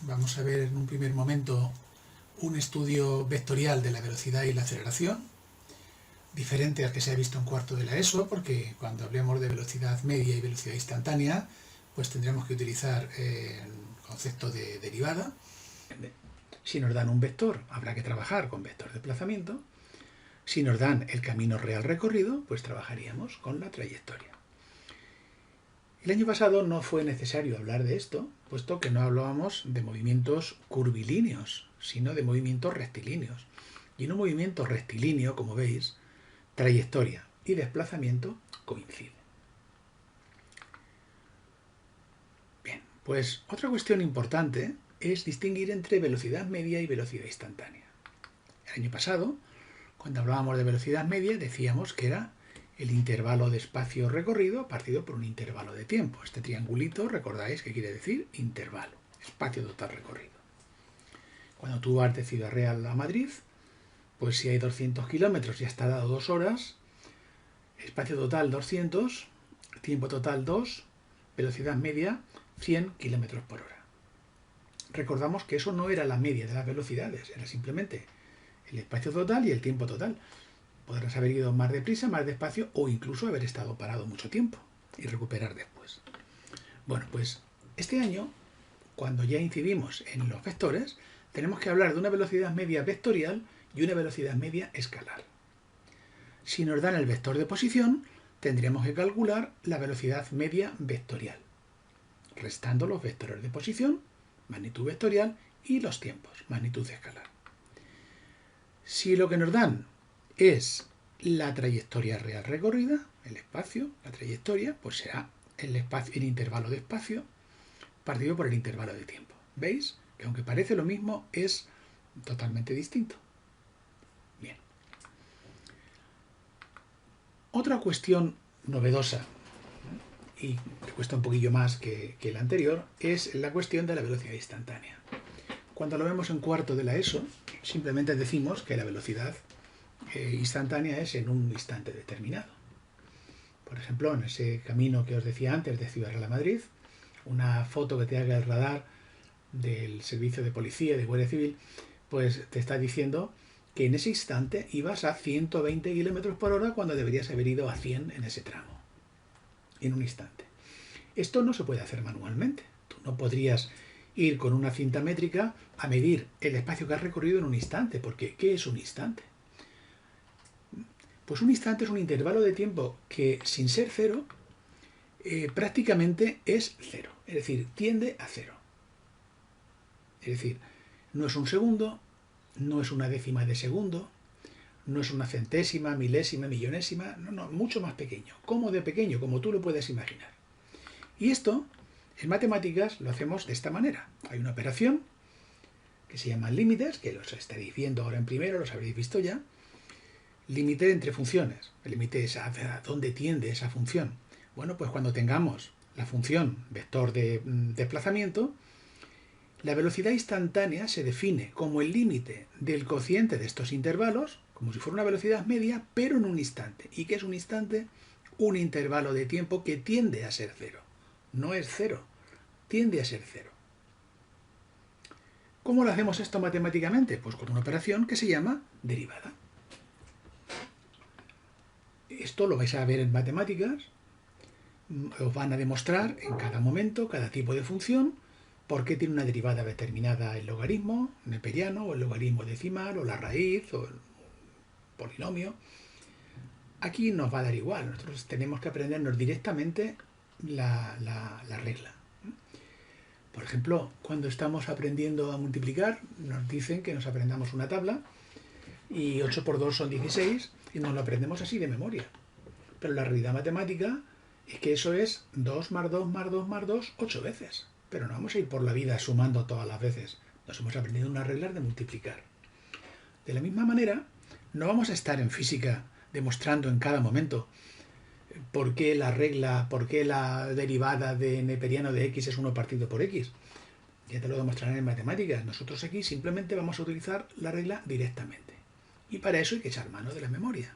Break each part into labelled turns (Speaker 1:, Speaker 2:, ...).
Speaker 1: Vamos a ver en un primer momento un estudio vectorial de la velocidad y la aceleración, diferente al que se ha visto en cuarto de la ESO, porque cuando hablemos de velocidad media y velocidad instantánea, pues tendremos que utilizar el concepto de derivada. Si nos dan un vector, habrá que trabajar con vector de desplazamiento. Si nos dan el camino real recorrido, pues trabajaríamos con la trayectoria. El año pasado no fue necesario hablar de esto, puesto que no hablábamos de movimientos curvilíneos, sino de movimientos rectilíneos. Y en un movimiento rectilíneo, como veis, trayectoria y desplazamiento coinciden. Bien, pues otra cuestión importante es distinguir entre velocidad media y velocidad instantánea. El año pasado, cuando hablábamos de velocidad media, decíamos que era el intervalo de espacio recorrido partido por un intervalo de tiempo. Este triangulito, recordáis que quiere decir intervalo, espacio total recorrido. Cuando tú vas de Ciudad Real a Madrid, pues si hay 200 kilómetros y está dado 2 horas, espacio total 200, tiempo total 2, velocidad media 100 kilómetros por hora. Recordamos que eso no era la media de las velocidades, era simplemente el espacio total y el tiempo total. Podrás haber ido más deprisa, más despacio o incluso haber estado parado mucho tiempo y recuperar después. Bueno, pues este año, cuando ya incidimos en los vectores, tenemos que hablar de una velocidad media vectorial y una velocidad media escalar. Si nos dan el vector de posición, tendremos que calcular la velocidad media vectorial, restando los vectores de posición, magnitud vectorial, y los tiempos, magnitud escalar. Si lo que nos dan es la trayectoria real recorrida, el espacio, la trayectoria, pues será el intervalo de espacio partido por el intervalo de tiempo. ¿Veis? Que aunque parece lo mismo, es totalmente distinto. Bien. Otra cuestión novedosa, y que cuesta un poquillo más que la anterior, es la cuestión de la velocidad instantánea. Cuando lo vemos en cuarto de la ESO, simplemente decimos que la velocidad instantánea es en un instante determinado. Por ejemplo, en ese camino que os decía antes de Ciudad Real a Madrid, una foto que te haga el radar del servicio de policía, de Guardia Civil, pues te está diciendo que en ese instante ibas a 120 km por hora cuando deberías haber ido a 100 en ese tramo. En un instante. Esto no se puede hacer manualmente. Tú no podrías ir con una cinta métrica a medir el espacio que has recorrido en un instante, porque ¿qué es un instante? Pues un instante es un intervalo de tiempo que, sin ser cero, prácticamente es cero. Es decir, tiende a cero. Es decir, no es un segundo, no es una décima de segundo, no es una centésima, milésima, millonésima, no, mucho más pequeño. ¿Cómo de pequeño? Como tú lo puedes imaginar. Y esto, en matemáticas, lo hacemos de esta manera. Hay una operación que se llaman límites, que los estaréis viendo ahora en primero, los habréis visto ya. Límite entre funciones. El límite es a dónde tiende esa función. Bueno, pues cuando tengamos la función vector de desplazamiento, la velocidad instantánea se define como el límite del cociente de estos intervalos, como si fuera una velocidad media, pero en un instante. ¿Y qué es un instante? Un intervalo de tiempo que tiende a ser cero. No es cero, tiende a ser cero. ¿Cómo lo hacemos esto matemáticamente? Pues con una operación que se llama derivada. Esto lo vais a ver en matemáticas, os van a demostrar en cada momento, cada tipo de función, por qué tiene una derivada determinada el logaritmo neperiano, o el logaritmo decimal, o la raíz, o el polinomio. Aquí nos va a dar igual, nosotros tenemos que aprendernos directamente la regla. Por ejemplo, cuando estamos aprendiendo a multiplicar, nos dicen que nos aprendamos una tabla, y 8 por 2 son 16, y nos lo aprendemos así de memoria. Pero la realidad matemática es que eso es 2 más 2 más 2 más 2, 8 veces. Pero no vamos a ir por la vida sumando todas las veces. Nos hemos aprendido unas reglas de multiplicar. De la misma manera, no vamos a estar en física demostrando en cada momento por qué la regla, por qué la derivada de neperiano de x es 1 partido por x. Ya te lo demostrarán en matemáticas. Nosotros aquí simplemente vamos a utilizar la regla directamente. Y para eso hay que echar mano de la memoria.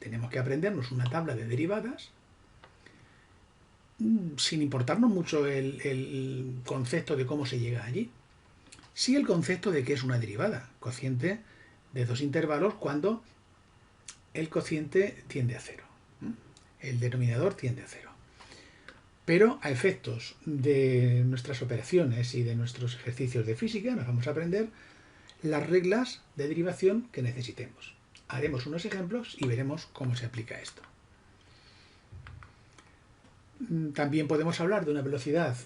Speaker 1: Tenemos que aprendernos una tabla de derivadas sin importarnos mucho el concepto de cómo se llega allí. sigue el concepto de que es una derivada, cociente de dos intervalos cuando el cociente tiende a cero, el denominador tiende a cero. Pero a efectos de nuestras operaciones y de nuestros ejercicios de física nos vamos a aprender las reglas de derivación que necesitemos. Haremos unos ejemplos y veremos cómo se aplica esto. También podemos hablar de una velocidad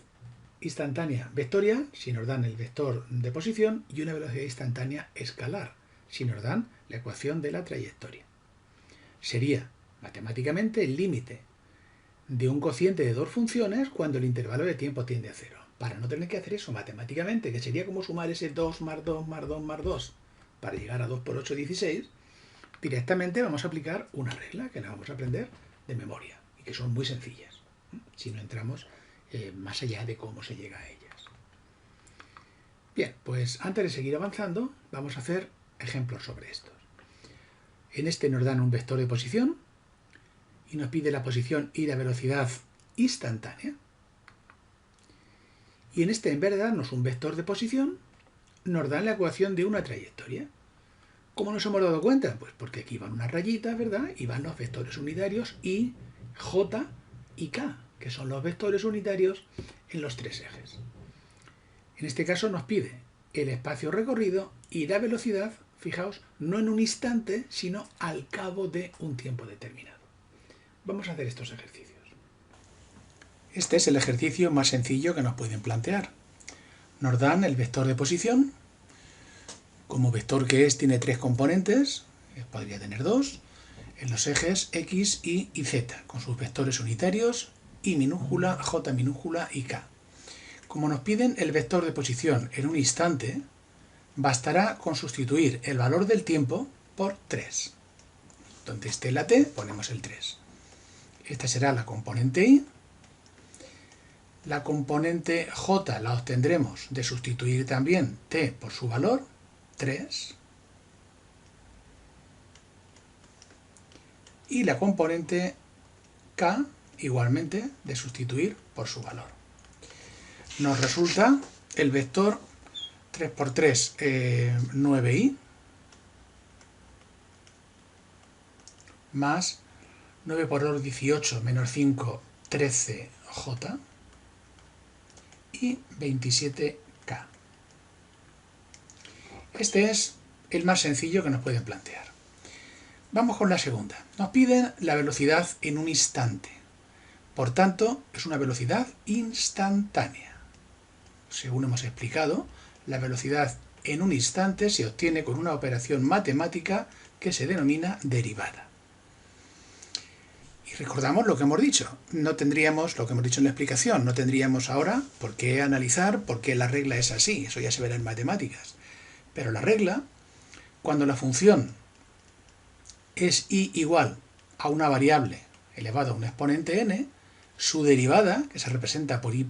Speaker 1: instantánea vectorial, si nos dan el vector de posición, y una velocidad instantánea escalar, si nos dan la ecuación de la trayectoria. Sería matemáticamente el límite de un cociente de dos funciones cuando el intervalo de tiempo tiende a cero. Para no tener que hacer eso matemáticamente, que sería como sumar ese 2 más 2 más 2 más 2 para llegar a 2 por 8, 16, directamente vamos a aplicar una regla que nos vamos a aprender de memoria y que son muy sencillas, si no entramos más allá de cómo se llega a ellas. Bien, pues antes de seguir avanzando, vamos a hacer ejemplos sobre estos. En este nos dan un vector de posición y nos pide la posición y la velocidad instantánea. Y en este, en vez de darnos un vector de posición, nos dan la ecuación de una trayectoria. ¿Cómo nos hemos dado cuenta? Pues porque aquí van unas rayitas, ¿verdad? Y van los vectores unitarios I, J y K, que son los vectores unitarios en los tres ejes. En este caso nos pide el espacio recorrido y la velocidad, fijaos, no en un instante, sino al cabo de un tiempo determinado. Vamos a hacer estos ejercicios. Este es el ejercicio más sencillo que nos pueden plantear. Nos dan el vector de posición. Como vector que es, tiene tres componentes, podría tener dos, en los ejes X, Y y Z, con sus vectores unitarios, I minúscula, J minúscula y K. Como nos piden el vector de posición en un instante, bastará con sustituir el valor del tiempo por 3. Donde esté la t, ponemos el 3. Esta será la componente I. La componente j la obtendremos de sustituir también t por su valor, 3. Y la componente k, igualmente, de sustituir por su valor. Nos resulta el vector 3 por 3, 9i, más 9 por 2, 18, menos 5, 13j, y 27k. Este es el más sencillo que nos pueden plantear. Vamos con la segunda. Nos piden la velocidad en un instante. Por tanto, es una velocidad instantánea. Según hemos explicado, la velocidad en un instante se obtiene con una operación matemática que se denomina derivada. Y recordamos lo que hemos dicho. No tendríamos, lo que hemos dicho en la explicación, no tendríamos ahora por qué analizar por qué la regla es así. Eso ya se verá en matemáticas. Pero la regla, cuando la función es y igual a una variable elevado a un exponente n, su derivada, que se representa por y',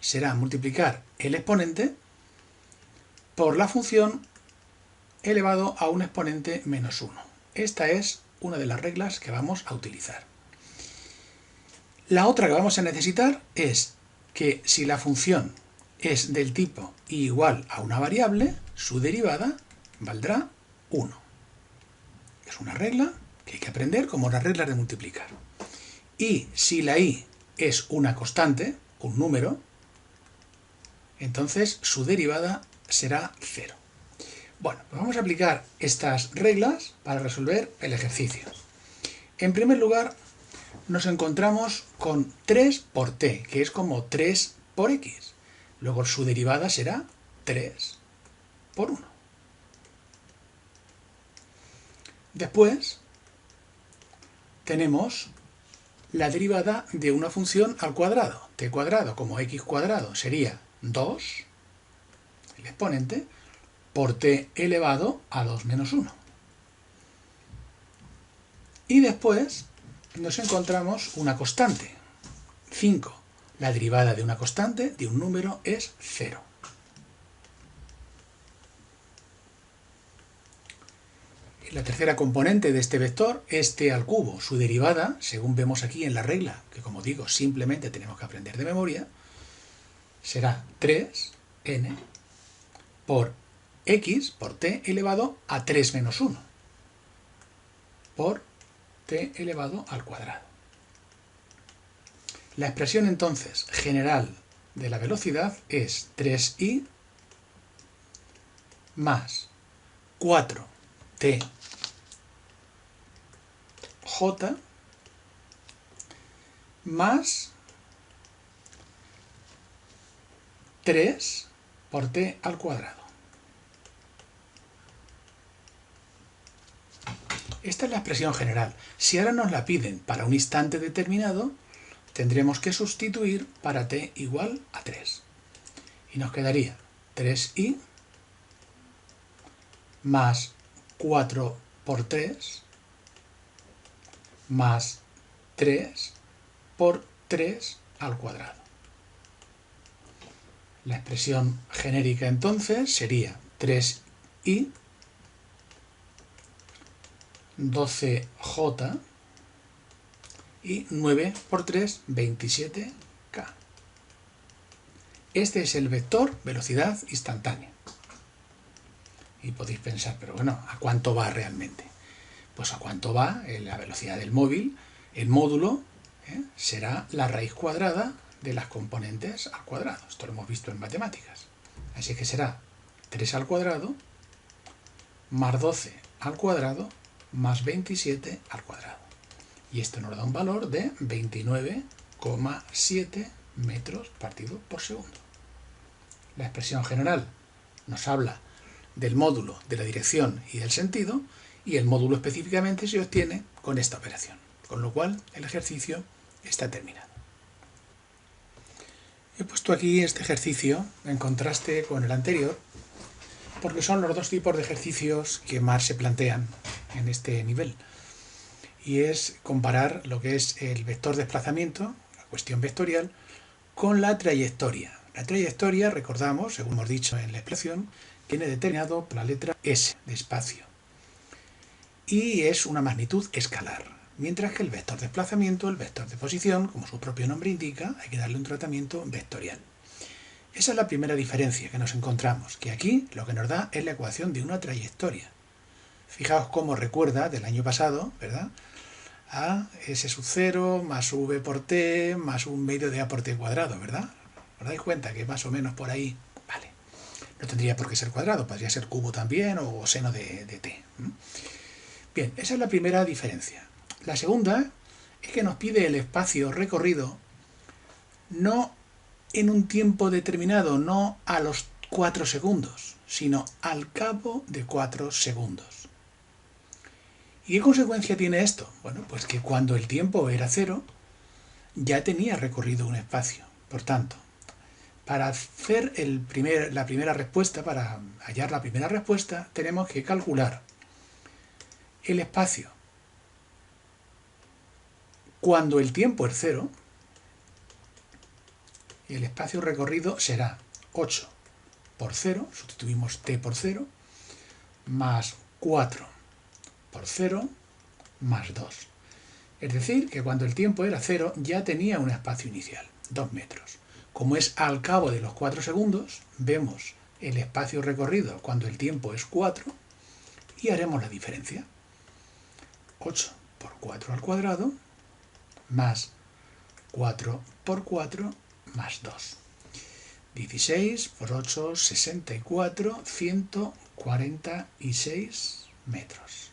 Speaker 1: será multiplicar el exponente por la función elevado a un exponente menos 1. Esta es una de las reglas que vamos a utilizar. La otra que vamos a necesitar es que si la función es del tipo y igual a una variable, su derivada valdrá 1. Es una regla que hay que aprender como las reglas de multiplicar. Y si la y es una constante, un número, entonces su derivada será 0. Bueno, pues vamos a aplicar estas reglas para resolver el ejercicio. En primer lugar, nos encontramos con 3 por t, que es como 3 por x. Luego su derivada será 3 por 1. Después tenemos la derivada de una función al cuadrado. T cuadrado como x cuadrado sería 2, el exponente, por t elevado a 2 menos 1. Y después nos encontramos una constante, 5. La derivada de una constante, de un número, es 0. La tercera componente de este vector es t al cubo. Su derivada, según vemos aquí en la regla, que como digo, simplemente tenemos que aprender de memoria, será 3n por x, por t elevado a 3 menos 1, por t elevado al cuadrado. La expresión entonces general de la velocidad es 3i más 4t j más 3 por t al cuadrado. Esta es la expresión general. Si ahora nos la piden para un instante determinado, tendremos que sustituir para t igual a 3. Y nos quedaría 3i más 4 por 3 más 3 por 3 al cuadrado. La expresión genérica entonces sería 3i 12j y 9 por 3, 27k. Este es el vector velocidad instantánea. Y podéis pensar, pero bueno, ¿a cuánto va realmente? Pues a cuánto va la velocidad del móvil. El módulo será la raíz cuadrada de las componentes al cuadrado. Esto lo hemos visto en matemáticas. Así que será 3 al cuadrado más 12 al cuadrado más 27 al cuadrado. Y esto nos da un valor de 29,7 metros partido por segundo. La expresión general nos habla del módulo, de la dirección y del sentido, y el módulo específicamente se obtiene con esta operación. Con lo cual el ejercicio está terminado. He puesto aquí este ejercicio en contraste con el anterior, porque son los dos tipos de ejercicios que más se plantean en este nivel. Y es comparar lo que es el vector desplazamiento, la cuestión vectorial, con la trayectoria. La trayectoria, recordamos, según hemos dicho en la expresión, tiene determinado por la letra S de espacio. Y es una magnitud escalar. Mientras que el vector desplazamiento, el vector de posición, como su propio nombre indica, hay que darle un tratamiento vectorial. Esa es la primera diferencia que nos encontramos, que aquí lo que nos da es la ecuación de una trayectoria. Fijaos cómo recuerda del año pasado, ¿verdad? A S sub 0 más V por T más un medio de A por T cuadrado, ¿verdad? ¿Os dais cuenta que más o menos por ahí? Vale. No tendría por qué ser cuadrado, podría ser cubo también o seno de T. Bien, esa es la primera diferencia. La segunda es que nos pide el espacio recorrido no en un tiempo determinado, no a los 4 segundos, sino al cabo de 4 segundos. ¿Y qué consecuencia tiene esto? Bueno, pues que cuando el tiempo era 0, ya tenía recorrido un espacio. Por tanto, para hacer la primera respuesta, para hallar la primera respuesta, tenemos que calcular el espacio cuando el tiempo es 0. El espacio recorrido será 8 por 0, sustituimos t por 0, más 4 por 0, más 2. Es decir, que cuando el tiempo era 0 ya tenía un espacio inicial, 2 metros. Como es al cabo de los 4 segundos, vemos el espacio recorrido cuando el tiempo es 4 y haremos la diferencia. 8 por 4 al cuadrado, más 4 por 4, más 2. 16 por 8, 64, 146 metros.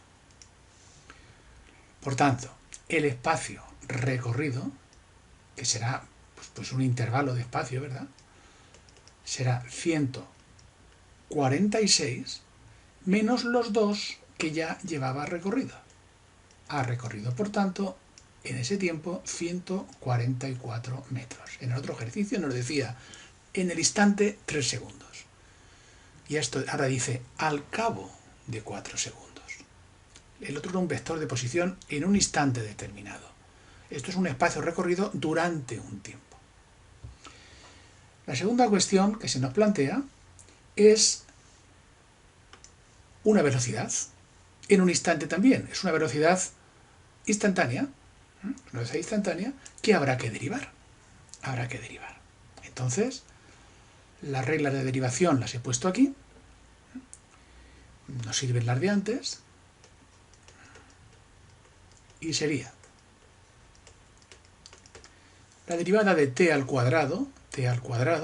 Speaker 1: Por tanto, el espacio recorrido, que será pues un intervalo de espacio, ¿verdad? Será 146 menos los 2 que ya llevaba recorrido. Ha recorrido, por tanto, en ese tiempo 144 metros. En el otro ejercicio nos decía en el instante 3 segundos. Y esto ahora dice al cabo de 4 segundos. El otro era un vector de posición en un instante determinado. Esto es un espacio recorrido durante un tiempo. La segunda cuestión que se nos plantea es una velocidad. En un instante también. Es una velocidad instantánea. Una velocidad instantánea que habrá que derivar. Habrá que derivar. Entonces, las reglas de derivación las he puesto aquí. nos sirven las de antes y sería la derivada de t al cuadrado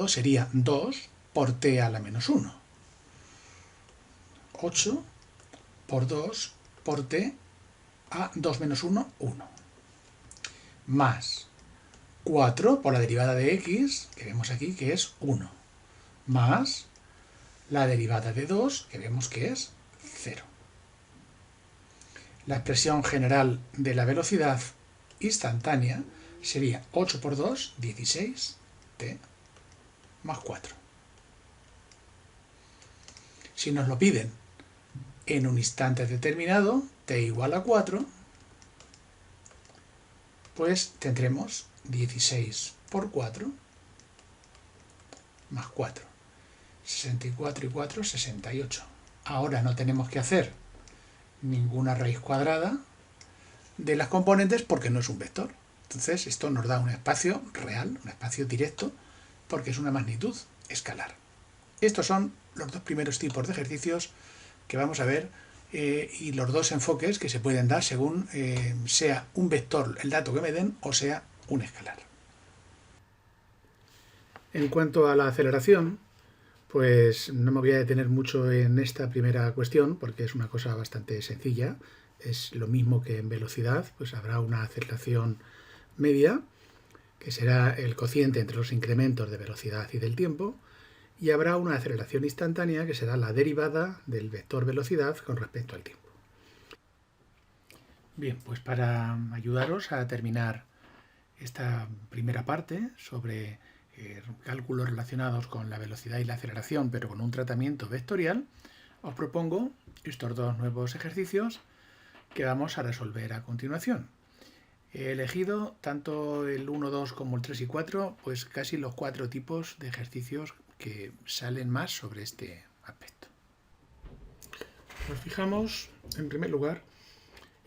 Speaker 1: sería 2 por t a la menos 1. 8 por 2 por t a 2 menos 1, 1. Más 4 por la derivada de x, que vemos aquí que es 1. Más la derivada de 2, que vemos que es 0. La expresión general de la velocidad instantánea sería 8 por 2, 16, t, más 4. Si nos lo piden en un instante determinado, t igual a 4, pues tendremos 16 por 4 más 4. 64 y 4, 68. Ahora no tenemos que hacer ninguna raíz cuadrada de las componentes porque no es un vector. Entonces esto nos da un espacio real, un espacio directo, porque es una magnitud escalar. Estos son los dos primeros tipos de ejercicios que vamos a ver y los dos enfoques que se pueden dar según sea un vector el dato que me den o sea un escalar. En cuanto a la aceleración, pues no me voy a detener mucho en esta primera cuestión porque es una cosa bastante sencilla. Es lo mismo que en velocidad, pues habrá una aceleración media, que será el cociente entre los incrementos de velocidad y del tiempo, y habrá una aceleración instantánea, que será la derivada del vector velocidad con respecto al tiempo. Bien, pues para ayudaros a terminar esta primera parte sobre cálculos relacionados con la velocidad y la aceleración, pero con un tratamiento vectorial, os propongo estos dos nuevos ejercicios que vamos a resolver a continuación. He elegido tanto el 1, 2 como el 3 y 4, pues casi los 4 tipos de ejercicios que salen más sobre este aspecto. Nos fijamos, en primer lugar,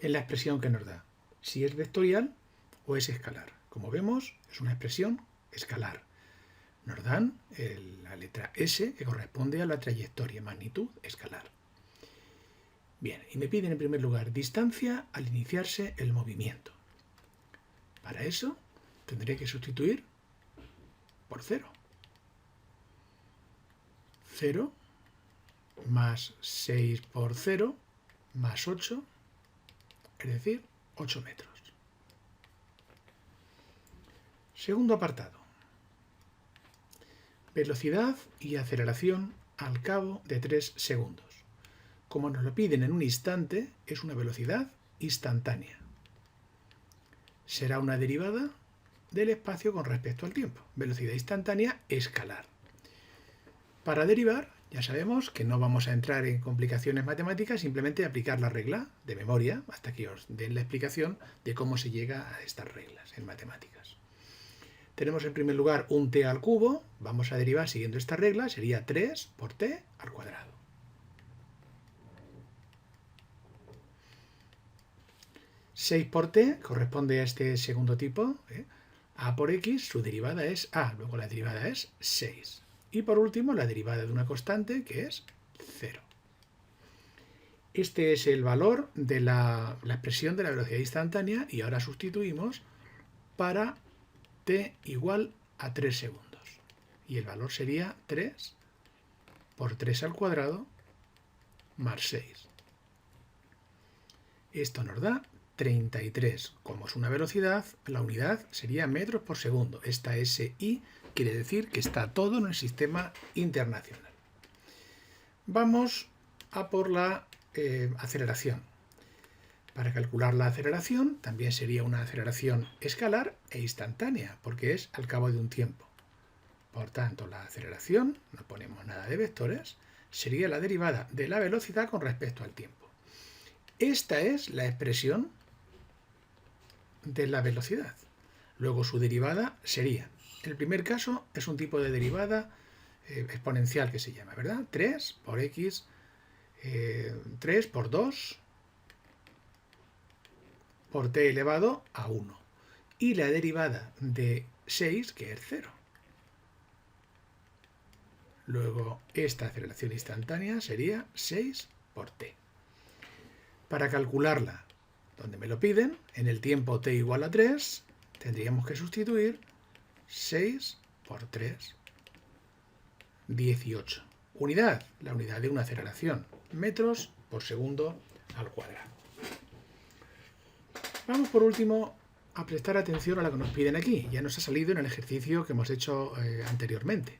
Speaker 1: en la expresión que nos da, si es vectorial o es escalar. Como vemos, es una expresión escalar. Nos dan la letra S, que corresponde a la trayectoria, magnitud escalar. Bien, y me piden en primer lugar distancia al iniciarse el movimiento. Para eso tendré que sustituir por 0. 0 más 6 por 0 más 8, es decir, 8 metros. Segundo apartado. Velocidad y aceleración al cabo de 3 segundos. Como nos lo piden en un instante, es una velocidad instantánea. Será una derivada del espacio con respecto al tiempo. Velocidad instantánea escalar. Para derivar, ya sabemos que no vamos a entrar en complicaciones matemáticas, simplemente aplicar la regla de memoria hasta que os den la explicación de cómo se llega a estas reglas en matemáticas. Tenemos en primer lugar un t al cubo, vamos a derivar siguiendo esta regla, sería 3 por t al cuadrado. 6 por t corresponde a este segundo tipo, a por x, su derivada es a, luego la derivada es 6. Y por último la derivada de una constante que es 0. Este es el valor de la expresión de la velocidad instantánea y ahora sustituimos para t igual a 3 segundos. Y el valor sería 3 por 3 al cuadrado más 6. Esto nos da 33. Como es una velocidad, la unidad sería metros por segundo. Esta SI quiere decir que está todo en el sistema internacional. Vamos a por la aceleración. Para calcular la aceleración también sería una aceleración escalar e instantánea, porque es al cabo de un tiempo. Por tanto, la aceleración, no ponemos nada de vectores, sería la derivada de la velocidad con respecto al tiempo. Esta es la expresión de la velocidad. Luego su derivada sería, en el primer caso es un tipo de derivada exponencial que se llama, ¿verdad? 3 por x, 3 por 2 por t elevado a 1. Y la derivada de 6, que es 0. Luego esta aceleración instantánea sería 6 por t. Para calcularla, donde me lo piden, en el tiempo t igual a 3, tendríamos que sustituir 6 por 3, 18. Unidad, la unidad de una aceleración, metros por segundo al cuadrado. Vamos por último a prestar atención a lo que nos piden aquí. Ya nos ha salido en el ejercicio que hemos hecho anteriormente.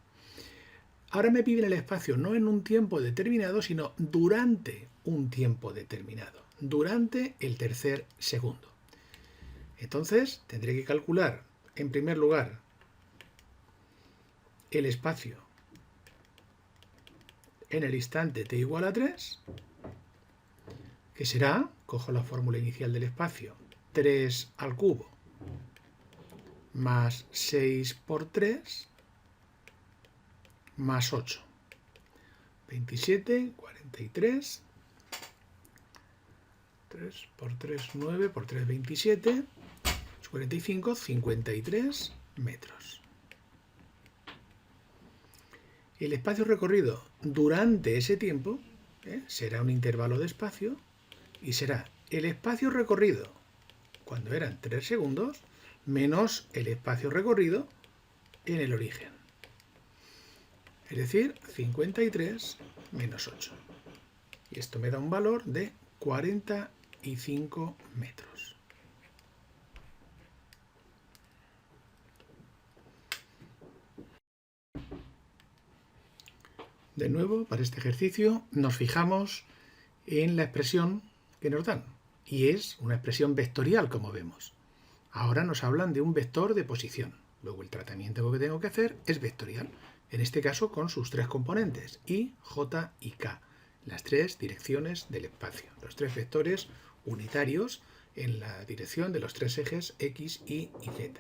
Speaker 1: Ahora me piden el espacio no en un tiempo determinado, sino durante un tiempo determinado, durante el tercer segundo. Entonces tendré que calcular, en primer lugar, el espacio en el instante t igual a 3, que será, cojo la fórmula inicial del espacio, 3 al cubo más 6 por 3 más 8. 27, 43, 3 por 3, 9 por 3, 27, 45, 53 metros. El espacio recorrido durante ese tiempo será un intervalo de espacio y será el espacio recorrido cuando eran 3 segundos menos el espacio recorrido en el origen. Es decir, 53 menos 8. Y esto me da un valor de 45 metros. De nuevo, para este ejercicio nos fijamos en la expresión que nos dan. Y es una expresión vectorial, como vemos. Ahora nos hablan de un vector de posición. Luego el tratamiento que tengo que hacer es vectorial. En este caso con sus tres componentes, I, J y K, las tres direcciones del espacio, los tres vectores unitarios en la dirección de los tres ejes X, Y y Z.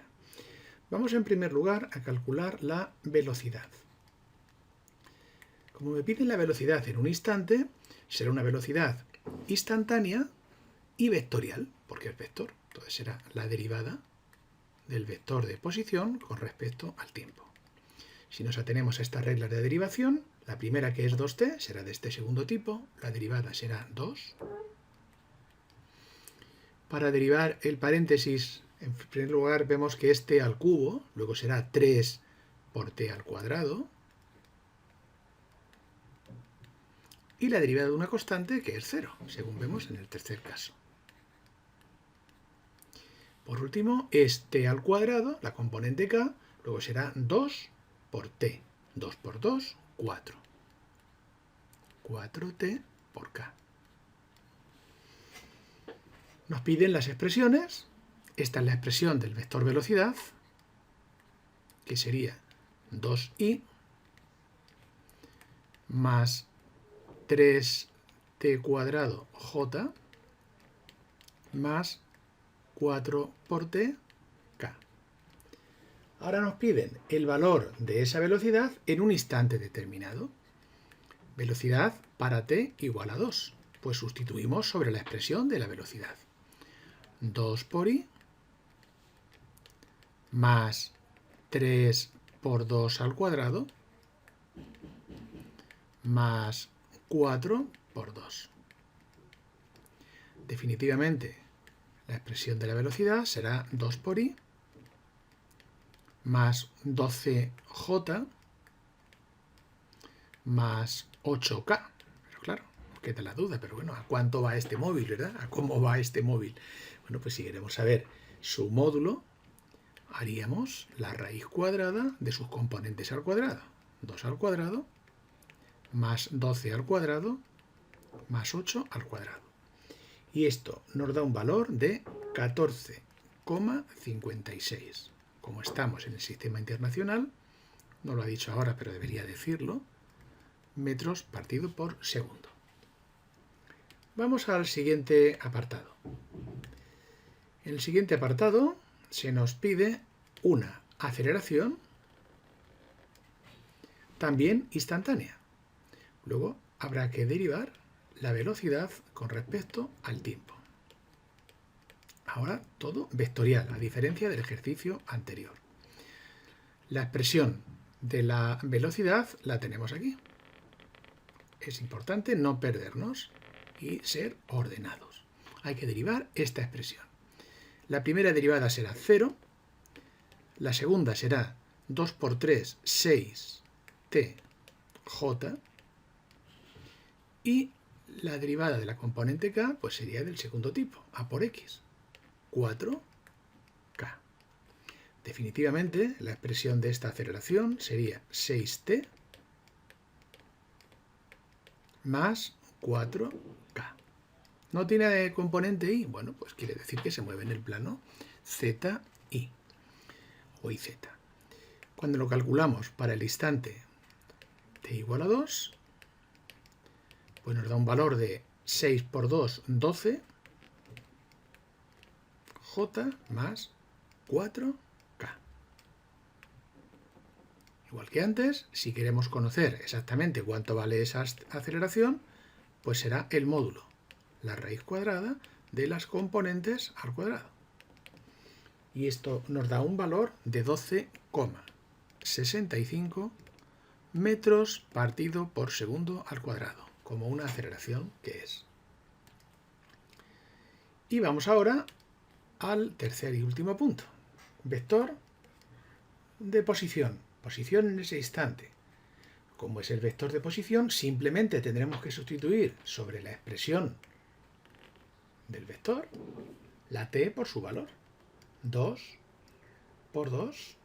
Speaker 1: Vamos en primer lugar a calcular la velocidad. Como me piden la velocidad en un instante, será una velocidad instantánea y vectorial, porque es vector, entonces será la derivada del vector de posición con respecto al tiempo. Si nos atenemos a estas reglas de derivación, la primera, que es 2t, será de este segundo tipo, la derivada será 2. Para derivar el paréntesis, en primer lugar vemos que es t al cubo, luego será 3 por t al cuadrado, y la derivada de una constante, que es 0, según vemos en el tercer caso. Por último, es t al cuadrado, la componente k, luego será 2 por t. 2 por 2, 4. 4t por k. Nos piden las expresiones. Esta es la expresión del vector velocidad, que sería 2i más 3t cuadrado j más 4 por t, k. Ahora nos piden el valor de esa velocidad en un instante determinado. Velocidad para t igual a 2. Pues sustituimos sobre la expresión de la velocidad. 2 por i más 3 por 2 al cuadrado más 4 por 2. Definitivamente, la expresión de la velocidad será 2 por i más 12j más 8k. Pero claro, queda la duda, pero bueno, ¿a cuánto va este móvil, verdad? ¿A cómo va este móvil? Bueno, pues si queremos saber su módulo, haríamos la raíz cuadrada de sus componentes al cuadrado. 2 al cuadrado más 12 al cuadrado más 8 al cuadrado. Y esto nos da un valor de 14,56. Como estamos en el sistema internacional, no lo ha dicho ahora, pero debería decirlo, metros partido por segundo. Vamos al siguiente apartado. En el siguiente apartado se nos pide una aceleración también instantánea. Luego habrá que derivar la velocidad con respecto al tiempo. Ahora todo vectorial, a diferencia del ejercicio anterior. La expresión de la velocidad la tenemos aquí. Es importante no perdernos. y ser ordenados. Hay que derivar esta expresión. La primera derivada será 0, la segunda será 2 por 3, 6 tj, y la derivada de la componente k pues sería del segundo tipo, a por x, 4k. Definitivamente, la expresión de esta aceleración sería 6t más 4k. ¿No tiene componente y? Bueno, pues quiere decir que se mueve en el plano zi o iz. Cuando lo calculamos para el instante t igual a 2, pues nos da un valor de 6 por 2, 12, j más 4k. Igual que antes, si queremos conocer exactamente cuánto vale esa aceleración, pues será el módulo, la raíz cuadrada de las componentes al cuadrado. Y esto nos da un valor de 12,65 metros partido por segundo al cuadrado, como una aceleración que es. Y vamos ahora al tercer y último punto. Vector de posición. Posición en ese instante. Como es el vector de posición, simplemente tendremos que sustituir sobre la expresión del vector la t por su valor. 2 por 2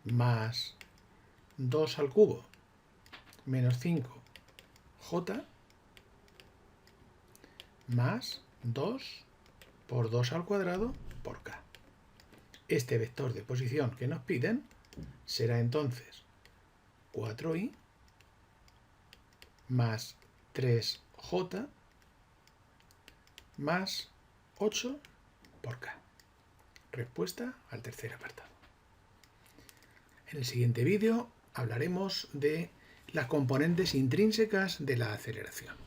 Speaker 1: más 2 al cubo menos 5j más 2 por 2 al cuadrado por k. Este vector de posición que nos piden será entonces 4i más 3j más 8 por k. Respuesta al tercer apartado. En el siguiente vídeo hablaremos de las componentes intrínsecas de la aceleración.